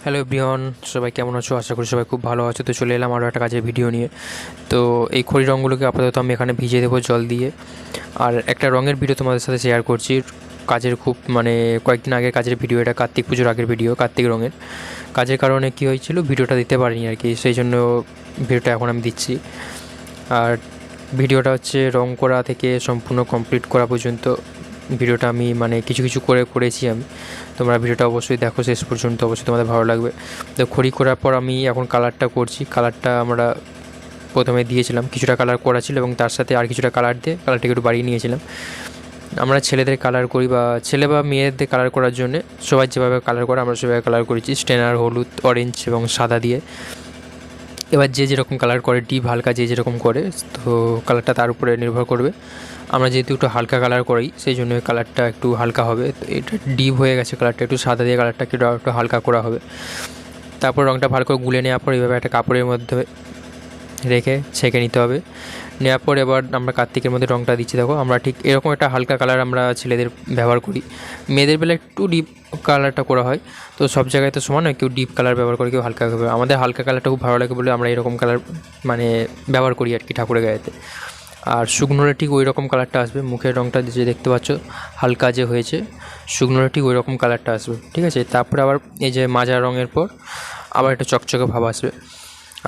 Hello everyone, সবাই কেমন আছো? আশা করি সবাই খুব ভালো আছো। তো চলে এলাম আরও একটা কাজের ভিডিও নিয়ে। তো এই খড়ি রঙগুলোকে আপাতত আমি এখানে ভিজিয়ে দেবো জল দিয়ে। আর একটা রঙের ভিডিও তোমাদের সাথে শেয়ার করছি। কাজের খুব কয়েকদিন আগের কাজের ভিডিও, এটা কার্তিক পুজোর আগের ভিডিও। কার্তিক রঙের কাজের কারণে কী হয়েছিল, ভিডিওটা দিতে পারিনি আর কি, সেই জন্য ভিডিওটা এখন আমি দিচ্ছি। আর ভিডিওটা হচ্ছে রং করা থেকে সম্পূর্ণ কমপ্লিট করা পর্যন্ত ভিডিওটা আমি কিছু কিছু করেছি আমি। তোমরা ভিডিওটা অবশ্যই দেখো শেষ পর্যন্ত, অবশ্যই তোমাদের ভালো লাগবে। তো খড়ি করার পর আমি এখন কালারটা করছি। কালারটা আমরা প্রথমে দিয়েছিলাম, কিছুটা কালার করা ছিল এবং তার সাথে আর কিছুটা কালার দিয়ে কালারটাকে একটু বাড়িয়ে নিয়েছিলাম। আমরা ছেলেদের কালার করি, বা ছেলে বা মেয়েদের কালার করার জন্য সবাই যেভাবে কালার করে আমরা সেভাবে কালার করেছি, স্টেনার, হলুদ, অরেঞ্জ এবং সাদা দিয়ে। এবার যে যেরকম কালার করে, ডিপ হালকা যে যেরকম করে, তো কালারটা তার উপরে নির্ভর করবে। আমরা যেহেতু একটু হালকা কালার করি, সেই জন্য কালারটা একটু হালকা হবে। তো এটা ডিপ হয়ে গেছে কালারটা, একটু সাদা দিয়ে কালারটাকে একটু হালকা করা হবে। তারপর রঙটা ভালো করে গুলে নেওয়ার পর এইভাবে একটা কাপড়ের মধ্যে রেখে ছেঁকে নিতে হবে। নেওয়ার পর এবার আমরা কার্তিকের মধ্যে রঙটা দিচ্ছি। দেখো, আমরা ঠিক এরকম একটা হালকা কালার আমরা ছেলেদের ব্যবহার করি। মেয়েদের বেলা একটু ডিপ কালারটা করা হয়। তো সব জায়গায় তো সমান নয়, কেউ ডিপ কালার ব্যবহার করে, কেউ হালকা ব্যবহার। আমাদের হালকা কালারটা খুব ভালো লাগে বলে আমরা এরকম কালার ব্যবহার করি আর কি ঠাকুরের গায়েতে। আর শুকনোটা ঠিক ওই রকম কালারটা আসবে, মুখের রঙটা যে দেখতে পাচ্ছ হালকা যে হয়েছে, শুকনোটা ঠিক ওই রকম কালারটা আসবে, ঠিক আছে। তারপরে আবার এই যে মাজা রঙের পর আবার একটা চকচকে ভাব আসবে।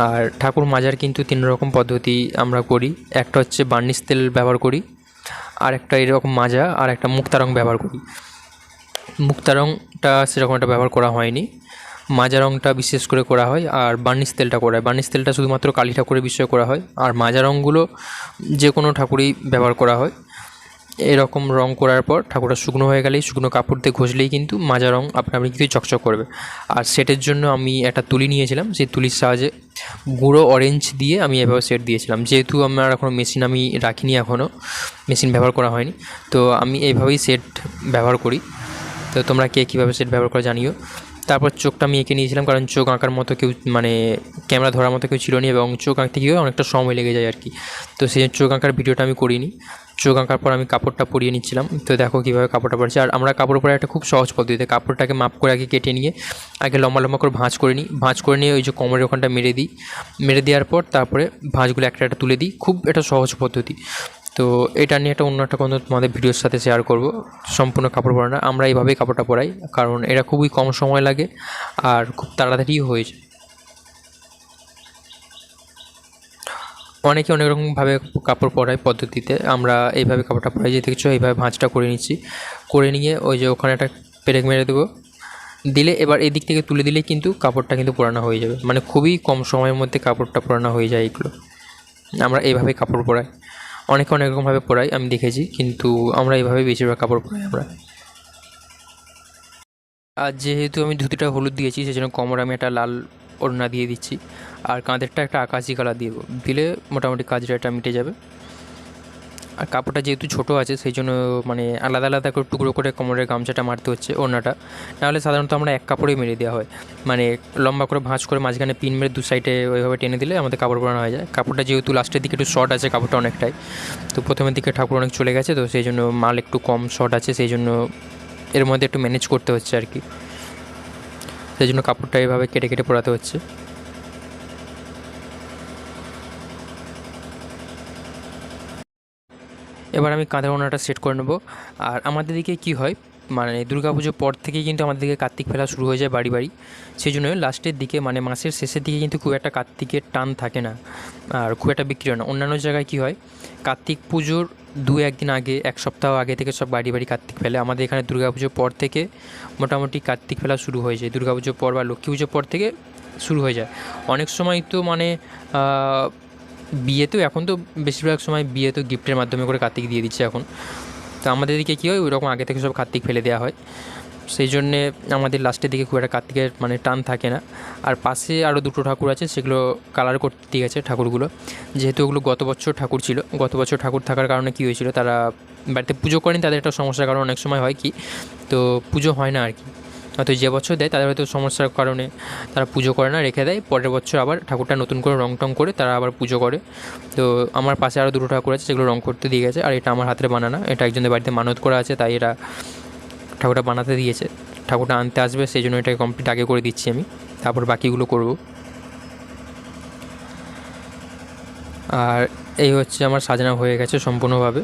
আর ঠাকুর মাজার কিন্তু 3 রকম পদ্ধতি আমরা করি। একটা হচ্ছে বার্নিশ তেল ব্যবহার করি, আর একটা এরকম মাজা, আর একটা মুক্তা রঙ ব্যবহার করি। মুক্তা রঙটা সেরকম একটা ব্যবহার করা হয়নি, মাজা রঙটা বিশেষ করে করা হয়, আর বার্নিশ তেলটা করা হয়। বার্নিশ তেলটা শুধুমাত্র কালী ঠাকুরের বিষয়ে করা হয়, আর মাজা রঙগুলো যে কোনো ঠাকুরেই ব্যবহার করা হয়। এরকম রং করার পর ঠাকুরটা শুকনো হয়ে গেলেই, শুকনো কাপড় দিয়ে ঘষলেই কিন্তু মাজা রং আপনি কিন্তু চকচক করবে। আর সেটের জন্য আমি একটা তুলি নিয়েছিলাম, সেই তুলির সাহায্যে গুঁড়ো অরেঞ্জ দিয়ে আমি এভাবে সেট দিয়েছিলাম। যেহেতু আমার এখনও মেশিন আমি রাখিনি, এখনও মেশিন ব্যবহার করা হয়নি, তো আমি এইভাবেই সেট ব্যবহার করি। তো তোমরা কে কীভাবে সেট ব্যবহার করে জানিও। তারপর চোখটা আমি এঁকে নিয়েছিলাম, কারণ চোখ আঁকার মতো কেউ ক্যামেরা ধরার মতো কেউ ছিল না, এবং চোখ আঁকতে গিয়েও অনেকটা সময় লেগে যায় আর কি। তো সেই চোখ আঁকার ভিডিওটা আমি করিনি। চোখ আঁকার পর আমি কাপড়টা পরিয়ে নিচ্ছিলাম। তো দেখো কীভাবে কাপড়টা পড়ছে। আর আমরা কাপড় পরে একটা খুব সহজ পদ্ধতিতে কাপড়টাকে মাপ করে আগে কেটে নিয়ে আগে লম্বা লম্বা করে ভাঁজ করে নিই। ভাঁজ করে নিয়ে ওই যে কোমরের ওখানটা মেরে দিই। মেরে দেওয়ার পর তারপরে ভাঁজগুলো একটা একটা তুলে দিই। খুব এটা সহজ পদ্ধতি। তো এটা নিয়ে অন্য একটা কোনো তোমাদের ভিডিওর সাথে শেয়ার করব। সম্পূর্ণ কাপড় পরানো আমরা এইভাবেই কাপড়টা পরাই, কারণ এটা খুবই কম সময় লাগে আর খুব তাড়াতাড়িও হয়ে যায়। অনেকে অনেক রকমভাবে কাপড় পরায় পদ্ধতিতে, আমরা এইভাবে কাপড়টা পরাই। যে দেখছো এইভাবে ভাঁজটা করে নিচ্ছি। করে নিয়ে ওই যে ওখানে একটা পেরেক মেরে দেবো, দিলে এবার এদিক থেকে তুলে দিলেই কিন্তু কাপড়টা কিন্তু পরানো হয়ে যাবে। খুবই কম সময়ের মধ্যে কাপড়টা পরানো হয়ে যায় এগুলো। আমরা এইভাবেই কাপড় পরাই। অনেকে অনেক রকমভাবে পরাই আমি দেখেছি, কিন্তু আমরা এইভাবেই বেশিরভাগ কাপড় পরাই আমরা। আর যেহেতু আমি ধুতিটা হলুদ দিয়েছি, সেই জন্য কোমরে আমি একটা লাল ওড়না দিয়ে দিচ্ছি। আর কাঁধেরটা একটা আকাশি কালার দিয়ে দিলে মোটামুটি কাজটা এটা মিটে যাবে। আর কাপড়টা যেহেতু ছোটো আছে, সেই জন্য আলাদা আলাদা করে টুকরো করে কোমরের গামছাটা মারতে হচ্ছে, ওড়নাটা। নাহলে সাধারণত আমরা এক কাপড়েই মেরে দেওয়া হয়। লম্বা করে ভাঁজ করে মাঝখানে পিন মেরে দু সাইডে ওইভাবে টেনে দিলে আমাদের কাপড় পরানো হয়ে যায়। কাপড়টা যেহেতু লাস্টের দিকে একটু শর্ট আছে কাপড়টা অনেকটাই, তো প্রথমের দিকে ঠাকুর অনেক চলে গেছে, তো সেই জন্য মাল একটু কম শর্ট আছে, সেই জন্য এর মধ্যে একটু ম্যানেজ করতে হচ্ছে আর কি। সেই জন্য কাপড়টা এভাবে কেটে কেটে পরাতে হচ্ছে। এবার আমি কাঁধের ওড়নাটা সেট করে নেবো। আর আমাদের দিকে কী হয়, দুর্গা পুজোর পর থেকেই কিন্তু আমাদের দিকে কার্তিক ফেলা শুরু হয়ে যায় বাড়ি বাড়ি। সেই জন্য লাস্টের দিকে মাসের শেষের দিকে কিন্তু খুব একটা কার্তিকের টান থাকে না, আর খুব একটা বিক্রি হয় না। অন্যান্য জায়গায় কী হয়, কার্তিক পুজোর 2-1 দিন আগে, 1 সপ্তাহ আগে থেকে সব বাড়ি বাড়ি কার্তিক ফেলে। আমাদের এখানে দুর্গা পুজোর পর থেকে মোটামুটি কার্তিক ফেলা শুরু হয়ে যায়। দুর্গা পুজোর পর বা লক্ষ্মী পুজোর পর থেকে শুরু হয়ে যায়। অনেক সময় তো বিয়েতেও, এখন তো বেশিরভাগ সময় বিয়েতেও গিফটের মাধ্যমে করে কার্তিক দিয়ে দিচ্ছে এখন। তো আমাদের দিকে কী হয়, ওই রকম আগে থেকে সব কার্তিক ফেলে দেওয়া হয়। সেই জন্যে আমাদের লাস্টের দিকে খুব একটা কার্তিকের টান থাকে না। আর পাশে আরও 2টো ঠাকুর আছে, সেগুলো কালার করতে দিয়ে গেছে ঠাকুরগুলো। যেহেতু ওগুলো গত বছর ঠাকুর ছিল, গত বছর ঠাকুর থাকার কারণে কী হয়েছিল, তারা বাড়িতে পুজো করেনি, তাদের একটা সমস্যার কারণে অনেক সময় হয় কি, তো পুজো হয় না আর কি। হয়তো যে বছর দেয় তাদের হয়তো সমস্যার কারণে তারা পুজো করে না, রেখে দেয়। পরের বছর আবার ঠাকুরটা নতুন করে রং টং করে তারা আবার পুজো করে। তো আমার পাশে আরও 2টো ঠাকুর আছে, সেগুলো রং করতে দিয়ে গেছে। আর এটা আমার হাতের বানানো, এটা একজনের বাড়িতে মানত করা আছে, তাই এরা ঠাকুরটা বানাতে দিয়েছে। ঠাকুরটা আনতে আসবে, সেই জন্য এটাকে কমপ্লিট আগে করে দিচ্ছি আমি, তারপর বাকিগুলো করব। আর এই হচ্ছে আমার সাজানো হয়ে গেছে সম্পূর্ণভাবে।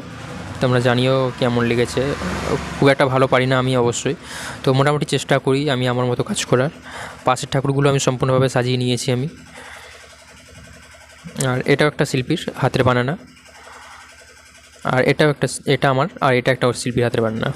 তোমরা জানিও কেমন লেগেছে। খুব একটা ভালো পারি না আমি অবশ্যই, তো মোটামুটি চেষ্টা করি আমি আমার মতো কাজ করার। পাশের ঠাকুরগুলো আমি সম্পূর্ণভাবে সাজিয়ে নিয়েছি আমি। আর এটাও একটা শিল্পীর হাতের বানানা, আর এটা আমার, আর এটা একটা শিল্পীর হাতের বানানা।